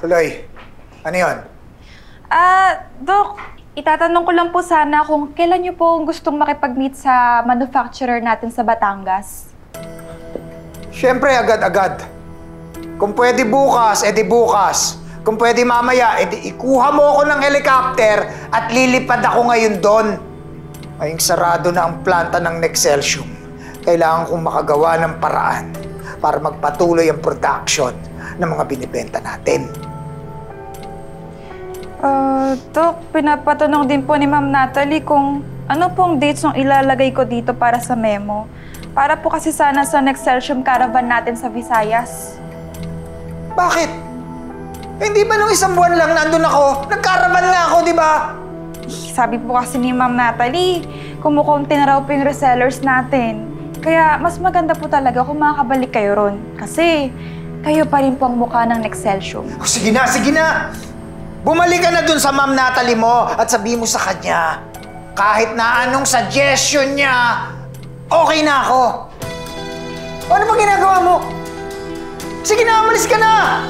Tuloy. Ano yun? Dok, itatanong ko lang po sana kung kailan niyo po gustong makipag-meet sa manufacturer natin sa Batangas. Siyempre, agad-agad. Kung pwede bukas, edi bukas. Kung pwede mamaya, edi ikuha mo ako ng helicopter at lilipad ako ngayon doon. Ngayong sarado na ang planta ng Nexcelsium. Kailangan kong makagawa ng paraan para magpatuloy ang production ng mga binibenta natin. Dok, pinapatanong din po ni Ma'am Natalie kung ano pong dates yung ilalagay ko dito para sa memo. Para po kasi sana sa Nexcelsium Caravan natin sa Visayas. Bakit? Hindi ba nung isang buwan lang nandun ako? Nag-caravan nga ako, di ba? Sabi po kasi ni Ma'am Natalie, kumukunti na raw po yung resellers natin. Kaya mas maganda po talaga kung makakabalik kayo ron. Kasi kayo pa rin po ang mukha ng Nexcelsium. Oh, sige na, sige na! Bumalik ka na dun sa Ma'am Natalie mo at sabihin mo sa kanya, kahit na anong suggestion niya, okay na ako. Ano ba ginagawa mo? Sige na, umalis ka na!